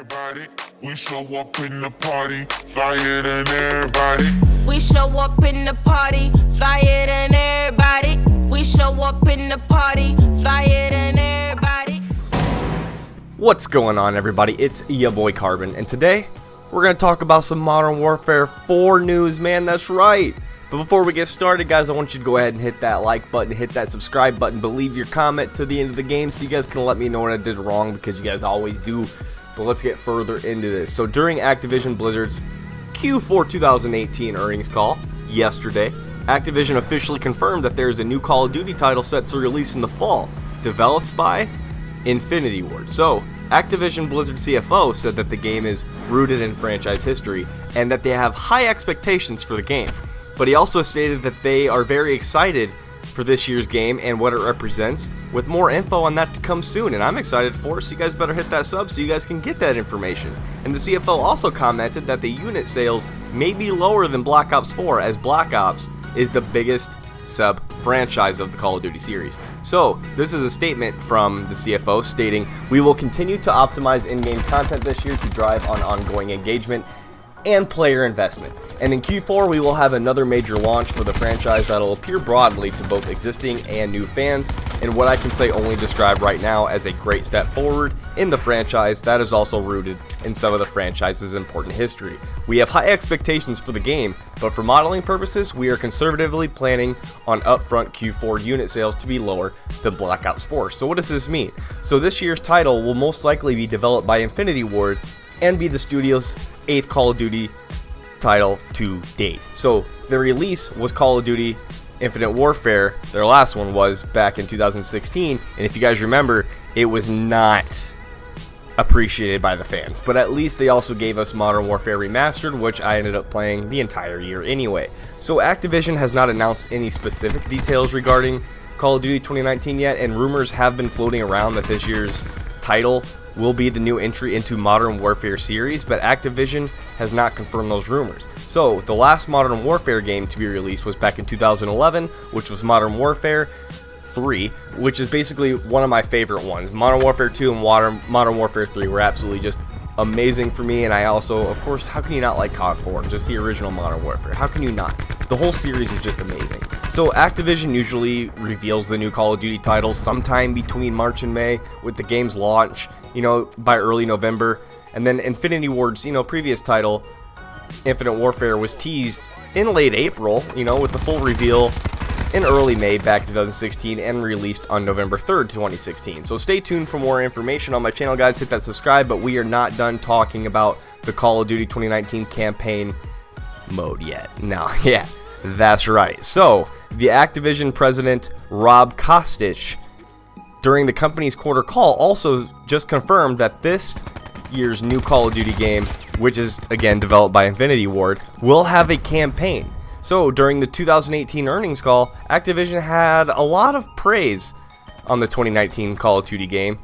everybody. We show up in the party, flyer than everybody. We show up in the party, flyer than everybody. We show up in the party, flyer than everybody. What's going on, everybody? It's your boy Carbon, and today we're going to talk about some Modern Warfare 4 news, man. That's right. But before we get started, guys, I want you to go ahead and hit that like button, hit that subscribe button, but leave your comment to the end of the game so you guys can let me know what I did wrong, because you guys always do. But let's get further into this. So during Activision Blizzard's Q4 2018 earnings call yesterday, Activision officially confirmed that there is a new Call of Duty title set to release in the fall, developed by Infinity Ward. So Activision Blizzard CFO said that the game is rooted in franchise history and that they have high expectations for the game. But he also stated that they are very excited for this year's game and what it represents, with more info on that to come soon, and I'm excited for it, so you guys better hit that sub so you guys can get that information. And the CFO also commented that the unit sales may be lower than Black Ops 4, as Black Ops is the biggest sub-franchise of the Call of Duty series. So, this is a statement from the CFO stating, "We will continue to optimize in-game content this year to drive on ongoing engagement and player investment. And in Q4, we will have another major launch for the franchise that'll appear broadly to both existing and new fans, and what I can say only describe right now as a great step forward in the franchise that is also rooted in some of the franchise's important history. We have high expectations for the game, but for modeling purposes, we are conservatively planning on upfront Q4 unit sales to be lower than Black Ops 4. So what does this mean? So this year's title will most likely be developed by Infinity Ward and be the studio's 8th Call of Duty title to date. So the release was Call of Duty Infinite Warfare. Their last one was back in 2016, and if you guys remember, it was not appreciated by the fans. But at least they also gave us Modern Warfare Remastered, which I ended up playing the entire year anyway. So Activision has not announced any specific details regarding Call of Duty 2019 yet, and rumors have been floating around that this year's title will be the new entry into Modern Warfare series, but Activision has not confirmed those rumors. So the last Modern Warfare game to be released was back in 2011, which was Modern Warfare 3, which is basically one of my favorite ones. Modern Warfare 2 and Modern Warfare 3 were absolutely just amazing for me, and I also, of course, how can you not like CoD 4, just the original Modern Warfare? How can you not? The whole series is just amazing. So Activision usually reveals the new Call of Duty titles sometime between March and May, with the game's launch, by early November. And then Infinity Ward's, previous title, Infinite Warfare, was teased in late April, with the full reveal in early May back in 2016 and released on November 3rd, 2016. So stay tuned for more information on my channel, guys. Hit that subscribe, but we are not done talking about the Call of Duty 2019 campaign mode yet. No, yeah, that's right. So the Activision president, Rob Kostich, during the company's quarter call, also just confirmed that this year's new Call of Duty game, which is again developed by Infinity Ward, will have a campaign. So during the 2018 earnings call, Activision had a lot of praise on the 2019 Call of Duty game,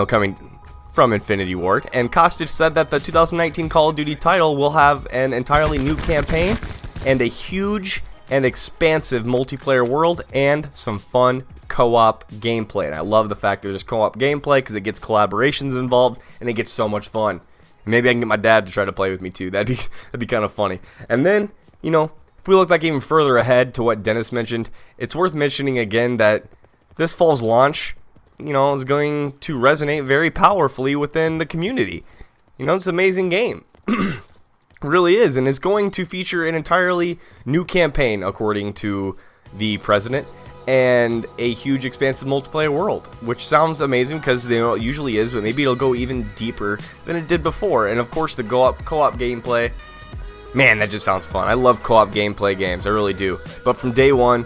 coming from Infinity Ward, and Kostich said that the 2019 Call of Duty title will have an entirely new campaign and a huge and expansive multiplayer world and some fun co-op gameplay. And I love the fact that there's co-op gameplay because it gets collaborations involved and it gets so much fun. Maybe I can get my dad to try to play with me too. That'd be kind of funny. And then, if we look back even further ahead to what Dennis mentioned, it's worth mentioning again that this fall's launch, is going to resonate very powerfully within the community. It's an amazing game. It really is, and it's going to feature an entirely new campaign, according to the president, and a huge expansive multiplayer world, which sounds amazing because it usually is, but maybe it'll go even deeper than it did before. And of course the co-op gameplay, man, that just sounds fun. I love co-op gameplay games, I really do. But from day one,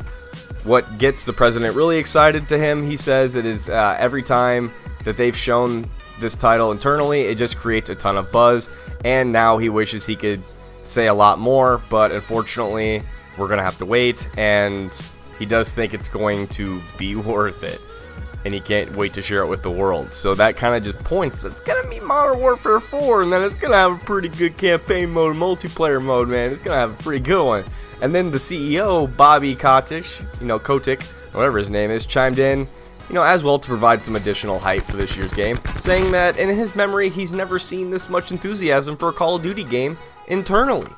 what gets the president really excited to him, he says, it is every time that they've shown this title internally, it just creates a ton of buzz, and now he wishes he could say a lot more, but unfortunately we're gonna have to wait, and he does think it's going to be worth it, and he can't wait to share it with the world. So that kind of just points that it's gonna be Modern Warfare 4, and then it's gonna have a pretty good campaign mode, multiplayer mode, man. It's gonna have a pretty good one. And then the CEO, Bobby Kotick, Kotick, whatever his name is, chimed in as well to provide some additional hype for this year's game, saying that in his memory he's never seen this much enthusiasm for a Call of Duty game internally.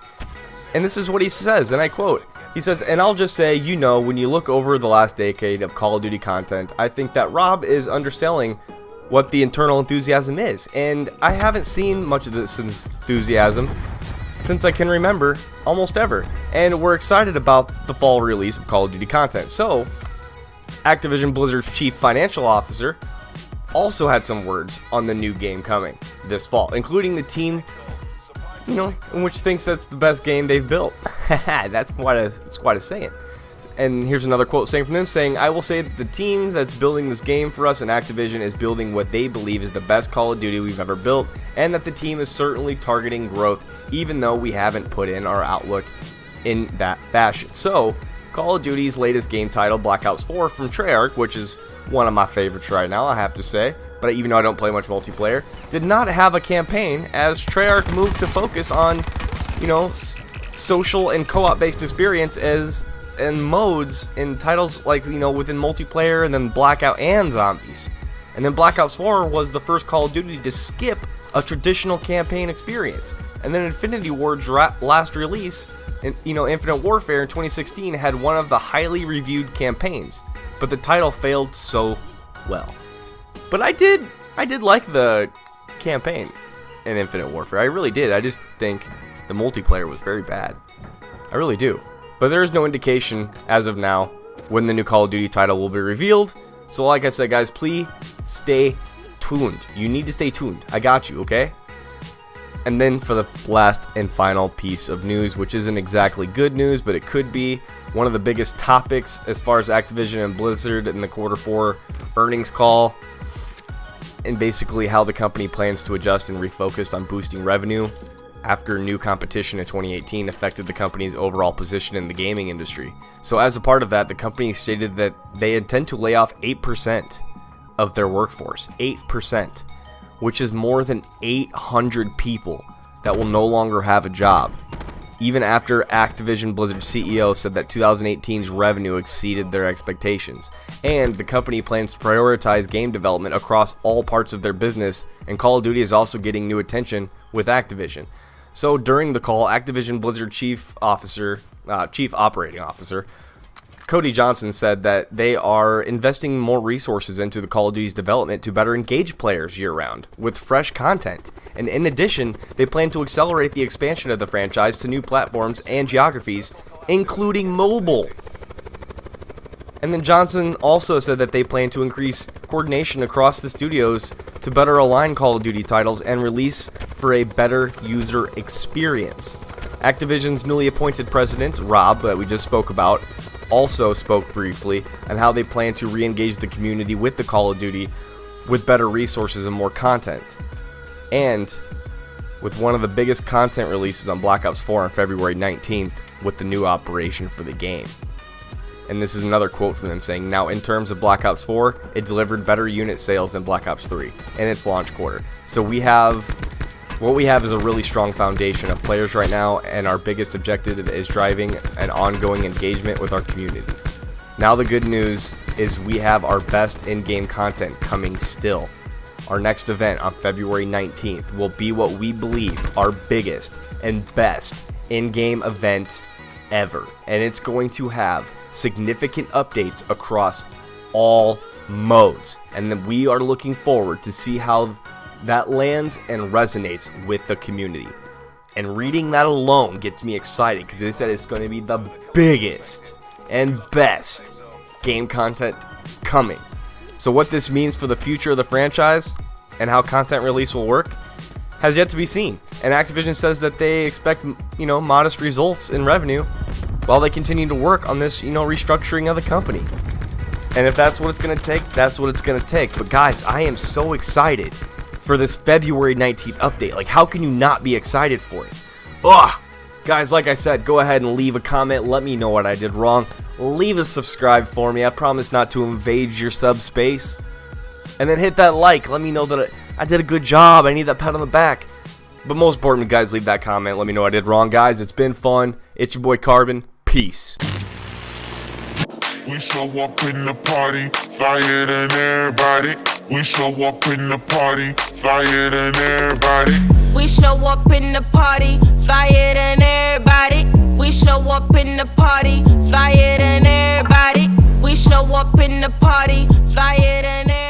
And this is what he says, and I quote, he says, "And I'll just say, when you look over the last decade of Call of Duty content, I think that Rob is underselling what the internal enthusiasm is. And I haven't seen much of this enthusiasm since I can remember, almost ever. And we're excited about the fall release of Call of Duty content." So, Activision Blizzard's chief financial officer also had some words on the new game coming this fall, including the team, in which thinks that's the best game they've built. That's quite a saying. And here's another quote saying from them, saying, "I will say that the team that's building this game for us in Activision is building what they believe is the best Call of Duty we've ever built, and that the team is certainly targeting growth, even though we haven't put in our outlook in that fashion." So, Call of Duty's latest game title, Blackout 4 from Treyarch, which is one of my favorites right now, I have to say, but even though I don't play much multiplayer, did not have a campaign as Treyarch moved to focus on, social and co-op based experience and modes in titles like, within multiplayer, and then Blackout and Zombies. And then Blackout 4 was the first Call of Duty to skip a traditional campaign experience. And then Infinity Ward's last release, Infinite Warfare in 2016, had one of the highly reviewed campaigns, but the title failed so well. But I did like the campaign in Infinite Warfare. I really did. I just think the multiplayer was very bad. I really do. But there is no indication as of now when the new Call of Duty title will be revealed. So like I said, guys, please stay tuned. You need to stay tuned. I got you, okay? And then for the last and final piece of news, which isn't exactly good news, but it could be one of the biggest topics as far as Activision and Blizzard in the Q4 earnings call, and basically how the company plans to adjust and refocus on boosting revenue after new competition in 2018 affected the company's overall position in the gaming industry. So as a part of that, the company stated that they intend to lay off 8% of their workforce. 8%. Which is more than 800 people that will no longer have a job, even after Activision Blizzard CEO said that 2018's revenue exceeded their expectations. And the company plans to prioritize game development across all parts of their business, and Call of Duty is also getting new attention with Activision. So during the call, Activision Blizzard Chief Operating Officer Cody Johnson said that they are investing more resources into the Call of Duty's development to better engage players year-round with fresh content. And in addition, they plan to accelerate the expansion of the franchise to new platforms and geographies, including mobile. And then Johnson also said that they plan to increase coordination across the studios to better align Call of Duty titles and release for a better user experience. Activision's newly appointed president, Rob, that we just spoke about, also spoke briefly on how they plan to re-engage the community with the Call of Duty with better resources and more content. And with one of the biggest content releases on Black Ops 4 on February 19th with the new operation for the game. And this is another quote from them saying, "Now in terms of Black Ops 4, it delivered better unit sales than Black Ops 3 in its launch quarter. So what we have is a really strong foundation of players right now, and our biggest objective is driving an ongoing engagement with our community. Now the good news is we have our best in-game content coming still. Our next event on February 19th will be what we believe our biggest and best in-game event ever. And it's going to have significant updates across all modes. And then we are looking forward to see how that lands and resonates with the community." And reading that alone gets me excited because they said it's going to be the biggest and best game content coming. So what this means for the future of the franchise and how content release will work has yet to be seen. And Activision says that they expect, modest results in revenue while they continue to work on this, restructuring of the company. And if that's what it's going to take, that's what it's going to take. But guys, I am so excited for this February 19th update. Like, how can you not be excited for it? Ugh! Guys, like I said, go ahead and leave a comment. Let me know what I did wrong. Leave a subscribe for me. I promise not to invade your subspace. And then hit that like. Let me know that I did a good job. I need that pat on the back. But most importantly, guys, leave that comment. Let me know what I did wrong. Guys, it's been fun. It's your boy Carbon. Peace. We show up in the party, flyer than everybody. We show up in the party, flyer than everybody. We show up in the party, flyer than everybody. We show up in the party, flyer than everybody. We show up in the party, flyer than everybody.